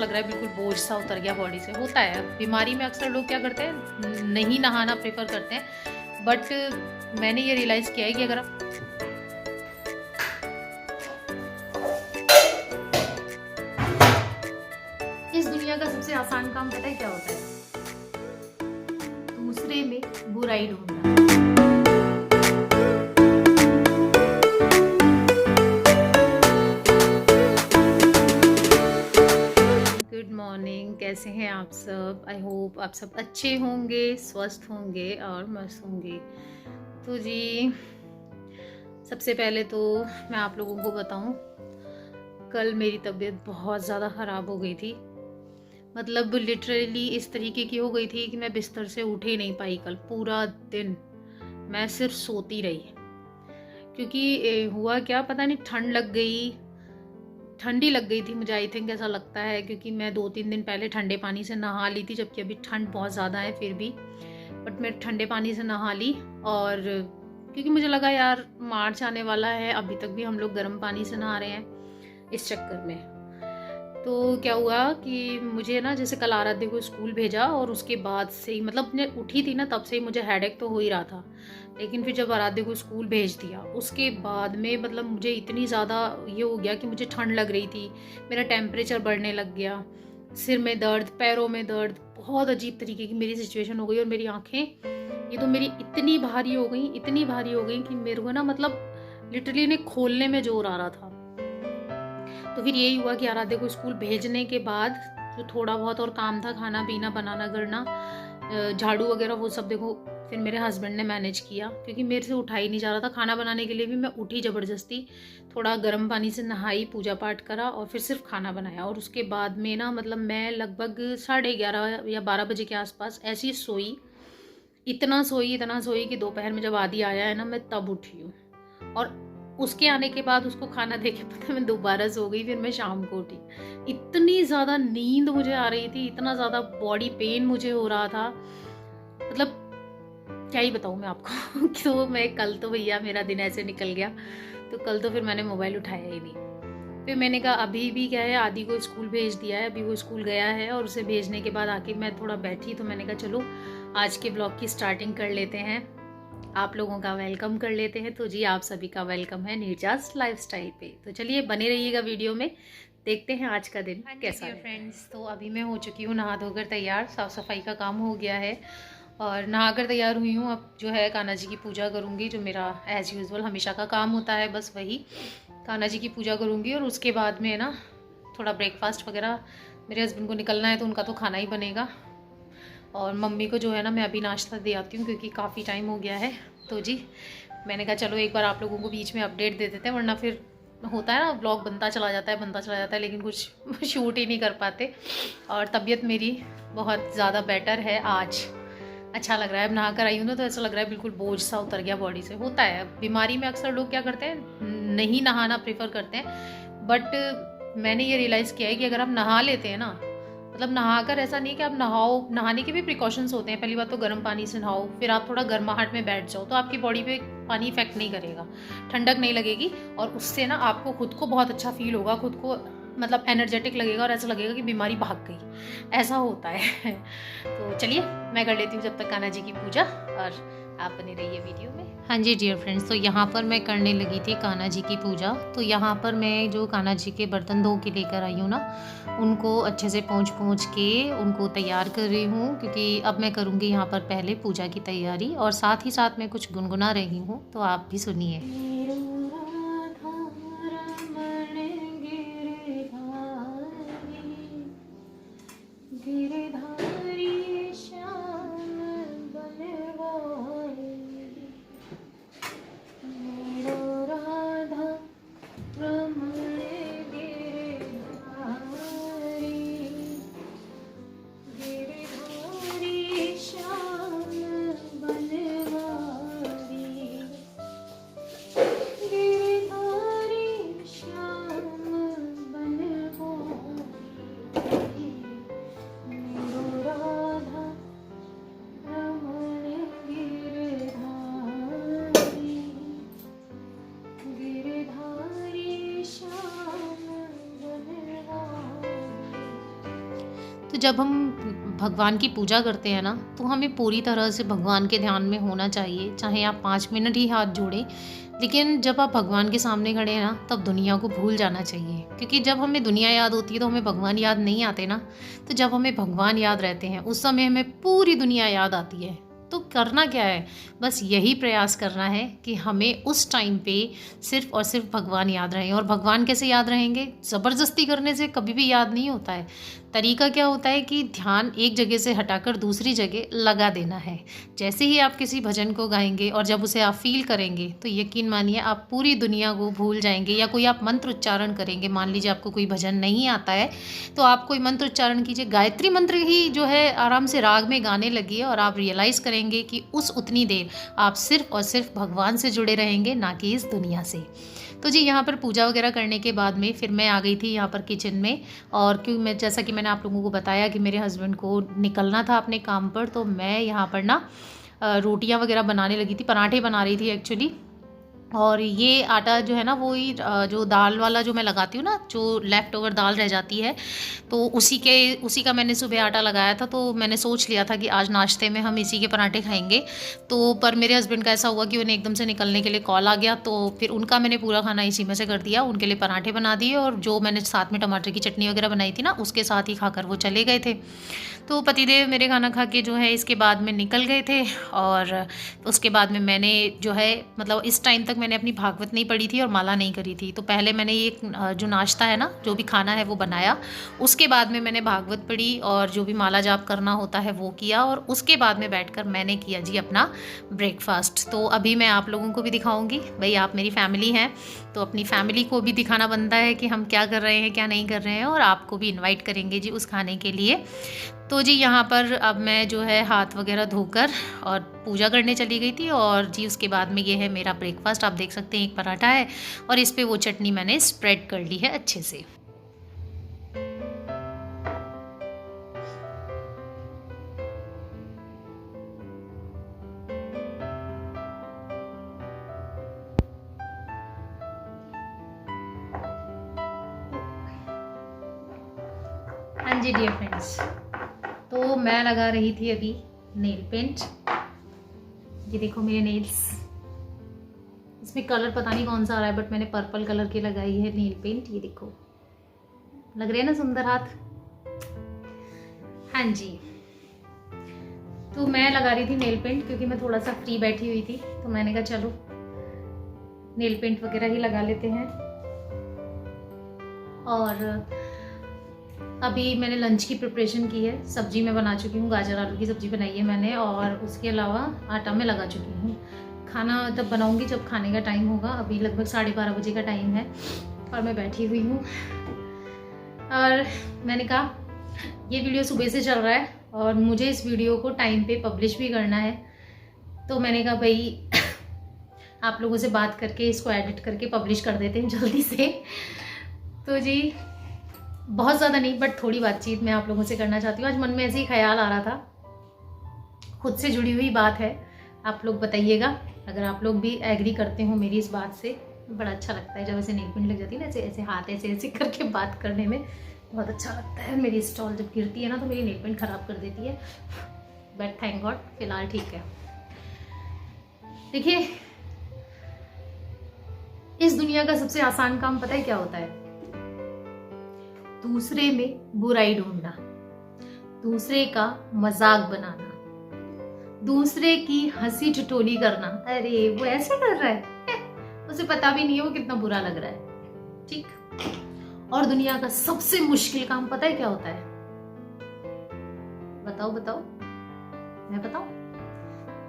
लग रहा है बिल्कुल बोझ सा उतर गया बॉडी से। होता है, बीमारी में अक्सर लोग क्या करते हैं, नहीं नहाना प्रेफर करते हैं, बट मैंने ये रियलाइज़ किया है कि अगर आप इस दुनिया का सबसे आसान काम पता है क्या होता है? दूसरे में बुराई ढूंढना। गुड मॉर्निंग, कैसे हैं आप सब? आई होप आप सब अच्छे होंगे, स्वस्थ होंगे और मस्त होंगे। तो जी, सबसे पहले तो मैं आप लोगों को बताऊं, कल मेरी तबीयत बहुत ज़्यादा ख़राब हो गई थी। मतलब लिटरली इस तरीके की हो गई थी कि मैं बिस्तर से उठ ही नहीं पाई। कल पूरा दिन मैं सिर्फ सोती रही, क्योंकि हुआ क्या पता नहीं, ठंडी लग गई थी मुझे। आई थिंक ऐसा लगता है, क्योंकि मैं 2-3 दिन पहले ठंडे पानी से नहा ली थी, जबकि अभी ठंड बहुत ज़्यादा है फिर भी, बट मैं ठंडे पानी से नहा ली। और क्योंकि मुझे लगा यार मार्च आने वाला है, अभी तक भी हम लोग गर्म पानी से नहा रहे हैं, इस चक्कर में। तो क्या हुआ कि मुझे ना, जैसे कल आराध्य को स्कूल भेजा और उसके बाद से ही, मतलब मैं उठी थी ना तब से ही मुझे हेडेक तो हो ही रहा था, लेकिन फिर जब आराध्य को स्कूल भेज दिया उसके बाद में मतलब मुझे इतनी ज़्यादा ये हो गया कि मुझे ठंड लग रही थी, मेरा टेम्परेचर बढ़ने लग गया, सिर में दर्द, पैरों में दर्द, बहुत अजीब तरीके की मेरी सिचुएशन हो गई। और मेरी आँखें ये तो मेरी इतनी भारी हो गई, इतनी भारी हो गई कि मेरे को ना मतलब लिटरली इन्हें खोलने में जोर आ रहा था। तो फिर यही हुआ कि आराध्य को स्कूल भेजने के बाद जो थोड़ा बहुत और काम था, खाना पीना बनाना करना, झाड़ू वगैरह, वो सब देखो फिर मेरे हस्बैंड ने मैनेज किया, क्योंकि मेरे से उठा ही नहीं जा रहा था। खाना बनाने के लिए भी मैं उठी ज़बरदस्ती, थोड़ा गर्म पानी से नहाई, पूजा पाठ करा और फिर सिर्फ खाना बनाया। और उसके बाद में ना मतलब मैं लगभग 11:30 या 12 बजे के आसपास ऐसी सोई, इतना सोई कि दोपहर में जब आदि आया है ना, मैं तब उठी हूँ। और उसके आने के बाद उसको खाना देके पता है मैं दोबारा सो गई, फिर मैं शाम को उठी। इतनी ज़्यादा नींद मुझे आ रही थी, इतना ज़्यादा बॉडी पेन मुझे हो रहा था, मतलब क्या ही बताऊँ मैं आपको। तो मैं कल तो भैया मेरा दिन ऐसे निकल गया, तो कल तो फिर मैंने मोबाइल उठाया ही नहीं। फिर मैंने कहा अभी भी क्या है, आदि को स्कूल भेज दिया है, अभी वो स्कूल गया है, और उसे भेजने के बाद आके मैं थोड़ा बैठी, तो मैंने कहा चलो आज के ब्लॉग की स्टार्टिंग कर लेते हैं, आप लोगों का वेलकम कर लेते हैं। तो जी, आप सभी का वेलकम है नीरजास लाइफस्टाइल पे। तो चलिए बने रहिएगा वीडियो में, देखते हैं आज का दिन कैसा है। फ्रेंड्स, तो अभी मैं हो चुकी हूँ नहा धोकर तैयार, साफ़ सफाई का काम हो गया है और नहाकर तैयार हुई हूँ। अब जो है कान्हा जी की पूजा करूँगी, जो मेरा एज़ यूजुअल हमेशा का काम होता है, बस वही कान्हा जी की पूजा करूँगी। और उसके बाद में ना थोड़ा ब्रेकफास्ट वगैरह, मेरे हस्बैंड को निकलना है तो उनका तो खाना ही बनेगा, और मम्मी को जो है ना मैं अभी नाश्ता दे आती हूँ, क्योंकि काफ़ी टाइम हो गया है। तो जी, मैंने कहा चलो एक बार आप लोगों को बीच में अपडेट दे देते हैं, वरना फिर होता है ना ब्लॉग बनता चला जाता है, लेकिन कुछ शूट ही नहीं कर पाते। और तबीयत मेरी बहुत ज़्यादा बेटर है आज, अच्छा लग रहा है। अब नहा कर आई हूँ ना, तो ऐसा लग रहा है बिल्कुल बोझ सा उतर गया बॉडी से। होता है, बीमारी में अक्सर लोग क्या करते हैं, नहीं नहाना प्रेफर करते हैं, बट मैंने ये रियलाइज़ किया है कि अगर आप नहा लेते हैं ना, मतलब नहाकर ऐसा नहीं कि आप नहाओ, नहाने के भी प्रिकॉशंस होते हैं। पहली बात तो गर्म पानी से नहाओ, फिर आप थोड़ा गर्माहट में बैठ जाओ, तो आपकी बॉडी पे पानी इफेक्ट नहीं करेगा, ठंडक नहीं लगेगी, और उससे ना आपको खुद को बहुत अच्छा फील होगा, खुद को मतलब एनर्जेटिक लगेगा, और ऐसा लगेगा कि बीमारी भाग गई, ऐसा होता है। तो चलिए मैं कर लेती हूँ जब तक कान्हा जी की पूजा, और आप बने रहिए वीडियो में। हाँ जी डियर फ्रेंड्स, तो यहाँ पर मैं करने लगी थी कान्हा जी की पूजा। तो यहाँ पर मैं जो कान्हा जी के बर्तन धो के लेकर आई हूँ ना, उनको अच्छे से पोंछ के उनको तैयार कर रही हूँ, क्योंकि अब मैं करूँगी यहाँ पर पहले पूजा की तैयारी, और साथ ही साथ मैं कुछ गुनगुना रही हूँ, तो आप भी सुनिए। जब हम भगवान की पूजा करते हैं ना, तो हमें पूरी तरह से भगवान के ध्यान में होना चाहिए, चाहे आप 5 मिनट ही हाथ जोड़ें। लेकिन जब आप भगवान के सामने खड़े हैं ना, तब दुनिया को भूल जाना चाहिए, क्योंकि जब हमें दुनिया याद होती है तो हमें भगवान याद नहीं आते ना। तो जब हमें भगवान याद रहते हैं उस समय हमें पूरी दुनिया याद आती है। तो करना क्या है, बस यही प्रयास करना है कि हमें उस टाइम पे सिर्फ़ और सिर्फ भगवान याद रहें। और भगवान कैसे याद रहेंगे, ज़बरदस्ती करने से कभी भी याद नहीं होता है। तरीका क्या होता है कि ध्यान एक जगह से हटाकर दूसरी जगह लगा देना है। जैसे ही आप किसी भजन को गाएंगे और जब उसे आप फील करेंगे, तो यकीन मानिए आप पूरी दुनिया को भूल जाएंगे। या कोई आप मंत्र उच्चारण करेंगे, मान लीजिए आपको कोई भजन नहीं आता है, तो आप कोई मंत्र उच्चारण कीजिए, गायत्री मंत्र ही जो है आराम से राग में गाने लगिए, और आप रियलाइज़ करेंगे कि उस उतनी देर आप सिर्फ और सिर्फ भगवान से जुड़े रहेंगे, ना कि इस दुनिया से। तो जी यहाँ पर पूजा वगैरह करने के बाद में फिर मैं आ गई थी यहाँ पर किचन में। और क्योंकि मैं, जैसा कि मैंने आप लोगों को बताया कि मेरे हस्बैंड को निकलना था अपने काम पर, तो मैं यहाँ पर ना रोटियाँ वगैरह बनाने लगी थी, पराठे बना रही थी एक्चुअली। और ये आटा जो है ना, वो ही जो दाल वाला जो मैं लगाती हूँ ना, जो लेफ़्ट ओवर दाल रह जाती है, तो उसी का मैंने सुबह आटा लगाया था। तो मैंने सोच लिया था कि आज नाश्ते में हम इसी के पराठे खाएंगे। तो पर मेरे हस्बैंड का ऐसा हुआ कि उन्हें एकदम से निकलने के लिए कॉल आ गया, तो फिर उनका मैंने पूरा खाना इसी में से कर दिया। उनके लिए पराठे बना दिए, और जो मैंने साथ में टमाटर की चटनी वगैरह बनाई थी ना, उसके साथ ही खाकर वो चले गए थे। तो पतिदेव मेरे खाना खा के जो है इसके बाद में निकल गए थे। और उसके बाद में मैंने जो है, मतलब इस टाइम तक मैंने अपनी भागवत नहीं पढ़ी थी और माला नहीं करी थी। तो पहले मैंने ये जो नाश्ता है ना, जो भी खाना है वो बनाया, उसके बाद में मैंने भागवत पढ़ी और जो भी माला जाप करना होता है वो किया, और उसके बाद में बैठकर मैंने किया जी अपना ब्रेकफास्ट। तो अभी मैं आप लोगों को भी दिखाऊंगी, भाई आप मेरी फैमिली हैं, तो अपनी फैमिली को भी दिखाना बनता है कि हम क्या कर रहे हैं क्या नहीं कर रहे हैं, और आपको भी इनवाइट करेंगे जी उस खाने के लिए। तो जी यहाँ पर अब मैं जो है हाथ वगैरह धोकर और पूजा करने चली गई थी। और जी उसके बाद में ये है मेरा ब्रेकफास्ट, आप देख सकते हैं एक पराठा है और इस पे वो चटनी मैंने स्प्रेड कर ली है अच्छे से। हाँ जी डियर फ्रेंड्स, तो मैं लगा रही थी अभी नेल पेंट। ये देखो मेरे नेल्स, इसमें कलर पता नहीं कौन सा आ रहा है, बट मैंने पर्पल कलर की लगाई है नेल पेंट। ये देखो, लग रहे हैं ना सुंदर हाथ। हाँ जी, तो मैं लगा रही थी नेल पेंट क्योंकि मैं थोड़ा सा फ्री बैठी हुई थी, तो मैंने कहा चलो नेल पेंट वगैरह ही लगा लेते हैं। और अभी मैंने लंच की प्रिपरेशन की है, सब्जी मैं बना चुकी हूँ, गाजर आलू की सब्जी बनाई है मैंने, और उसके अलावा आटा में लगा चुकी हूँ। खाना तब बनाऊंगी जब खाने का टाइम होगा। अभी लगभग 12:30 बजे का टाइम है और मैं बैठी हुई हूँ। और मैंने कहा ये वीडियो सुबह से चल रहा है और मुझे इस वीडियो को टाइम पे पब्लिश भी करना है, तो मैंने कहा भाई आप लोगों से बात करके इसको एडिट करके पब्लिश कर देते हैं जल्दी से। तो जी बहुत ज़्यादा नहीं, बट थोड़ी बातचीत मैं आप लोगों से करना चाहती हूँ। आज मन में ऐसे ही ख्याल आ रहा था, खुद से जुड़ी हुई बात है। आप लोग बताइएगा अगर आप लोग भी एग्री करते हो मेरी इस बात से। बड़ा अच्छा लगता है जब ऐसे नेल पेंट लग जाती है ना, ऐसे ऐसे हाथ ऐसे ऐसे करके बात करने में बहुत अच्छा लगता है। मेरी स्टॉल जब गिरती है ना तो मेरी नेल पेंट ख़राब कर देती है, बट थैंक गॉड फिलहाल ठीक है। देखिए, इस दुनिया का सबसे आसान काम पता है क्या होता है? दूसरे में बुराई ढूंढना, दूसरे का मजाक बनाना, दूसरे की हंसी ठिठोली करना। अरे वो ऐसे कर रहा है, उसे पता भी नहीं है वो कितना बुरा लग रहा है, ठीक। और दुनिया का सबसे मुश्किल काम पता है क्या होता है? बताओ बताओ, मैं बताऊं?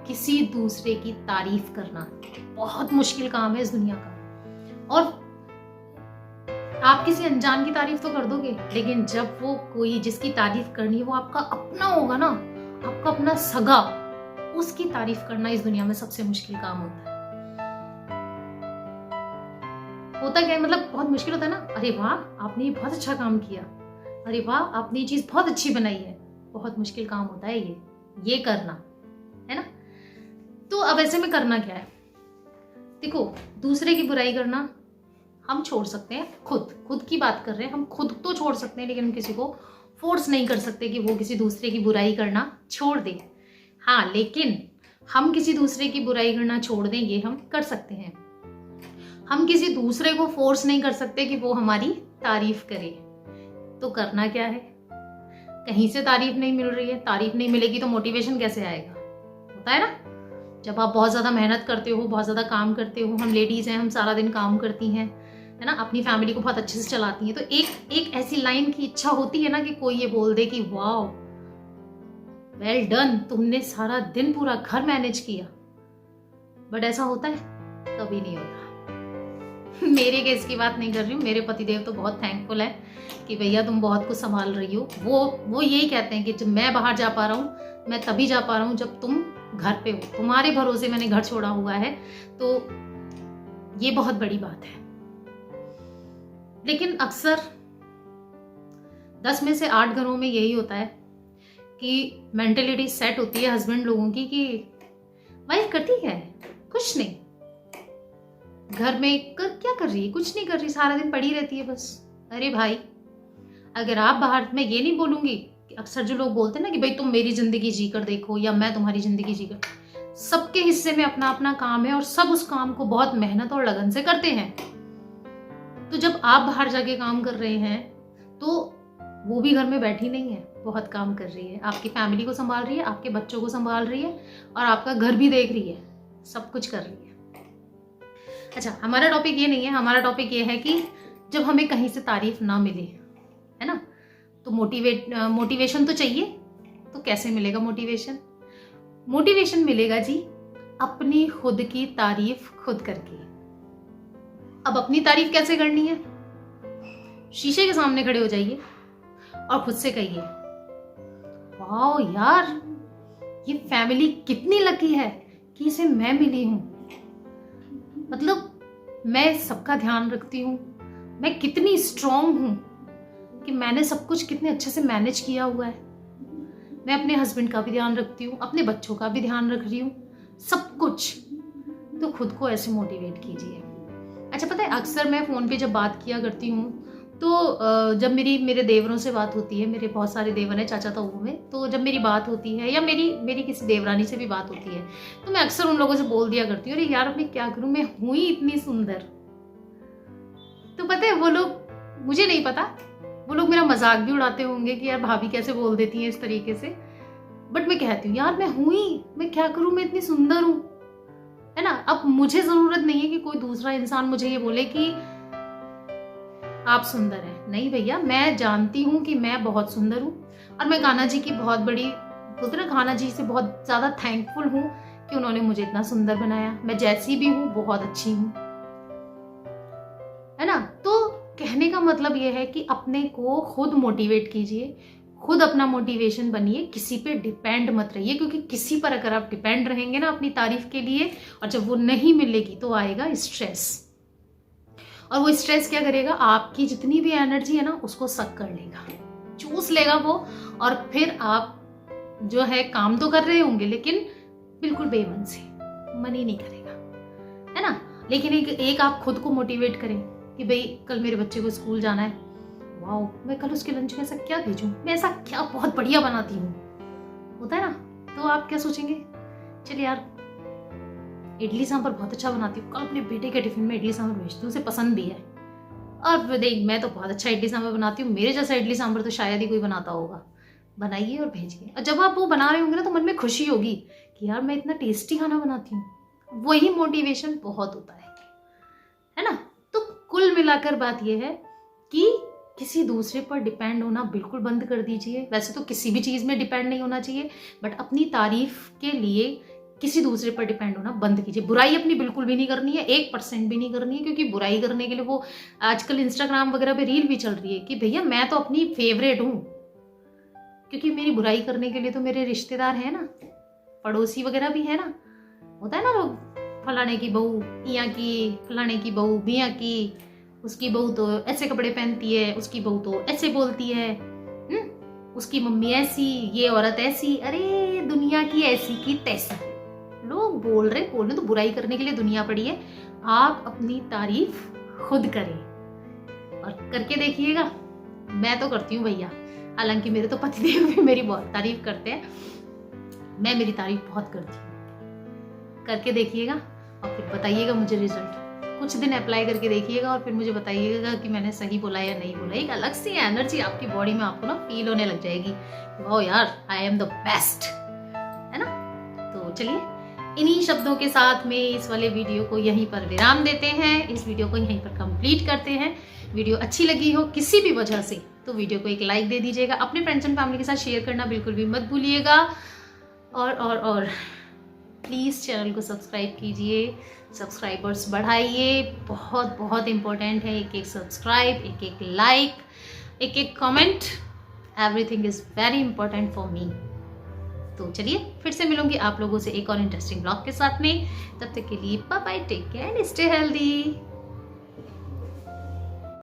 किसी दूसरे की तारीफ करना बहुत मुश्किल काम है इस दुनिया का। और आप किसी अनजान की तारीफ तो कर दोगे, लेकिन जब वो कोई जिसकी तारीफ करनी है वो आपका अपना होगा ना, आपका अपना सगा, उसकी तारीफ करना इस दुनिया में सबसे मुश्किल काम होता है। होता क्या है, मतलब बहुत मुश्किल होता है ना। अरे वाह आपने ये बहुत अच्छा काम किया, अरे वाह आपने ये चीज बहुत अच्छी बनाई है, बहुत मुश्किल काम होता है ये करना, है ना। तो अब ऐसे में करना क्या है? देखो, दूसरे की बुराई करना हम छोड़ सकते हैं, खुद की बात कर रहे हैं, हम खुद तो छोड़ सकते हैं, लेकिन हम किसी को फोर्स नहीं कर सकते कि वो किसी दूसरे की बुराई करना छोड़ दे। हाँ, लेकिन हम किसी दूसरे की बुराई करना छोड़ दें ये हम कर सकते हैं। हम किसी दूसरे को फोर्स नहीं कर सकते कि वो हमारी तारीफ करे। तो करना क्या है, कहीं से तारीफ नहीं मिल रही है, तारीफ नहीं मिलेगी तो मोटिवेशन कैसे आएगा? होता है ना, जब आप बहुत ज़्यादा मेहनत करते हो, बहुत ज़्यादा काम करते हो, हम लेडीज़ हैं, हम सारा दिन काम करती हैं, है ना, अपनी फैमिली को बहुत अच्छे से चलाती हैं, तो एक ऐसी लाइन की इच्छा होती है ना कि कोई ये बोल दे कि वाह वेल डन, तुमने सारा दिन पूरा घर मैनेज किया। बट ऐसा होता है? कभी नहीं होता। मेरे केस की बात नहीं कर रही हूँ, मेरे पतिदेव तो बहुत थैंकफुल है कि भैया तुम बहुत कुछ संभाल रही हो। वो यही कहते हैं कि जब मैं बाहर जा पा रहा हूँ, मैं तभी जा पा रहा हूँ जब तुम घर पे हो, तुम्हारे भरोसे मैंने घर छोड़ा हुआ है, तो ये बहुत बड़ी बात है। लेकिन अक्सर 10 में से 8 घरों में यही होता है कि मेंटेलिटी सेट होती है हस्बैंड लोगों की कि वाइफ करती है कुछ नहीं, घर में क्या कर रही है, कुछ नहीं कर रही, सारा दिन पड़ी रहती है बस। अरे भाई, अगर आप बाहर, मैं ये नहीं बोलूंगी कि अक्सर जो लोग बोलते हैं ना कि भाई तुम मेरी जिंदगी जी कर देखो या मैं तुम्हारी जिंदगी जी कर, सबके हिस्से में अपना अपना काम है और सब उस काम को बहुत मेहनत और लगन से करते हैं। तो जब आप बाहर जाके काम कर रहे हैं तो वो भी घर में बैठी नहीं है, बहुत काम कर रही है, आपकी फैमिली को संभाल रही है, आपके बच्चों को संभाल रही है और आपका घर भी देख रही है, सब कुछ कर रही है। अच्छा, हमारा टॉपिक ये नहीं है, हमारा टॉपिक ये है कि जब हमें कहीं से तारीफ ना मिले, है ना, तो मोटिवेशन तो चाहिए। तो कैसे मिलेगा मोटिवेशन? मोटिवेशन मिलेगा जी अपनी खुद की तारीफ खुद करके। अब अपनी तारीफ कैसे करनी है? शीशे के सामने खड़े हो जाइए और खुद से कहिए वाह यार, ये फैमिली कितनी लकी है कि इसे मैं मिली हूं। मतलब मैं सबका ध्यान रखती हूँ, मैं कितनी स्ट्रांग हूँ कि मैंने सब कुछ कितने अच्छे से मैनेज किया हुआ है। मैं अपने हस्बैंड का भी ध्यान रखती हूँ, अपने बच्चों का भी ध्यान रख रही हूँ, सब कुछ। तो खुद को ऐसे मोटिवेट कीजिए। अच्छा, पता है अक्सर मैं फ़ोन पे जब बात किया करती हूँ तो जब मेरे देवरों से बात होती है, मेरे बहुत सारे देवर हैं चाचा ताऊ में, तो जब मेरी बात होती है या मेरी किसी देवरानी से भी बात होती है तो मैं अक्सर उन लोगों से बोल दिया करती हूँ, अरे यार मैं क्या करूँ, मैं हुई इतनी सुंदर। तो पता है वो लोग, मुझे नहीं पता, वो लोग मेरा मजाक भी उड़ाते होंगे कि यार भाभी कैसे बोल देती है इस तरीके से। बट मैं कहती हूँ यार मैं क्या करूँ, मैं इतनी सुंदर हूँ, है ना। अब मुझे जरूरत नहीं है कि कोई दूसरा इंसान मुझे ये बोले कि आप सुंदर हैं। नहीं भैया, मैं जानती हूँ कि मैं बहुत सुंदर हूँ और मैं कान्हा जी की बहुत बड़ी पुत्र, कान्हा जी से बहुत ज्यादा थैंकफुल हूँ कि उन्होंने मुझे इतना सुंदर बनाया। मैं जैसी भी हूँ बहुत अच्छी हूँ, है ना। तो कहने का मतलब ये है कि अपने को खुद मोटिवेट कीजिए, खुद अपना मोटिवेशन बनिए, किसी पे डिपेंड मत रहिए, क्योंकि किसी पर अगर आप डिपेंड रहेंगे ना अपनी तारीफ के लिए, और जब वो नहीं मिलेगी तो आएगा स्ट्रेस, और वो स्ट्रेस क्या करेगा, आपकी जितनी भी एनर्जी है ना उसको सक कर लेगा, चूस लेगा वो, और फिर आप जो है काम तो कर रहे होंगे लेकिन बिल्कुल बेमन से, मन ही नहीं करेगा, है ना। लेकिन एक आप खुद को मोटिवेट करें कि भाई कल मेरे बच्चे को स्कूल जाना है, वाओ मैं कल उसके लंच में ऐसा क्या भेजूं, मैं ऐसा क्या बहुत बढ़िया बनाती हूँ, होता है ना। तो आप क्या सोचेंगे, चलिए यार इडली सांभर बहुत अच्छा बनाती हूँ, कल अपने बेटे के टिफिन में इडली सांभर भेजती हूँ, उसे पसंद भी है। और देख मैं तो बहुत अच्छा इडली सांभर बनाती हूँ, मेरे जैसा इडली सांभर तो शायद ही कोई बनाता होगा। बनाइए और भेजिए, और जब आप वो बना रहे होंगे ना तो मन में खुशी होगी कि यार मैं इतना टेस्टी खाना बनाती हूँ। वही मोटिवेशन बहुत होता है ना। तो कुल मिलाकर बात यह है कि किसी दूसरे पर डिपेंड होना बिल्कुल बंद कर दीजिए। वैसे तो किसी भी चीज में डिपेंड नहीं होना चाहिए, बट अपनी तारीफ के लिए किसी दूसरे पर डिपेंड होना बंद कीजिए। बुराई अपनी बिल्कुल भी नहीं करनी है, 1% भी नहीं करनी है, क्योंकि बुराई करने के लिए वो आजकल इंस्टाग्राम वगैरह पे रील भी चल रही है कि भैया मैं तो अपनी फेवरेट हूँ, क्योंकि मेरी बुराई करने के लिए तो मेरे रिश्तेदार हैं ना, पड़ोसी वगैरह भी है ना। होता है ना लोग, फलाने की बहू इया की, फलाने की बहू बिया की, उसकी बहू तो ऐसे कपड़े पहनती है, उसकी बहू तो ऐसे बोलती है, उसकी मम्मी ऐसी, ये औरत ऐसी, अरे दुनिया की ऐसी की तैसी। लोग बोल रहे तो बुराई करने के लिए दुनिया पड़ी है। आप अपनी तारीफ खुद करें और करके देखिएगा, मैं तो करती हूँ भैया, हालांकि मेरे तो पतिदेव भी मेरी बहुत तारीफ करते हैं, मैं मेरी तारीफ बहुत करती हूँ। करके देखिएगा और फिर बताइएगा मुझे रिजल्ट। कुछ दिन अप्लाई करके देखिएगा और फिर मुझे बताइएगा कि मैंने सही बोला या नहीं बोला। एक अलग सी एनर्जी आपकी बॉडी में आपको ना फील होने लग जाएगी, वाओ यार आई एम द बेस्ट, है ना। तो चलिए इन्हीं शब्दों के साथ में इस वाले वीडियो को यहीं पर विराम देते हैं, इस वीडियो को यहीं पर कंप्लीट करते हैं। वीडियो अच्छी लगी हो किसी भी वजह से तो वीडियो को एक लाइक दे दीजिएगा, अपने फ्रेंड्स एंड फैमिली के साथ शेयर करना बिल्कुल भी मत भूलिएगा, और प्लीज़ चैनल को सब्सक्राइब कीजिए, सब्सक्राइबर्स बढ़ाइए, बहुत बहुत इम्पोर्टेंट है। एक एक सब्सक्राइब, एक एक लाइक, एक एक comment, everything is very important for me. तो चलिए फिर से मिलूंगी आप लोगों से एक और इंटरेस्टिंग ब्लॉग के साथ में, तब तक के लिए bye bye, take care and stay healthy.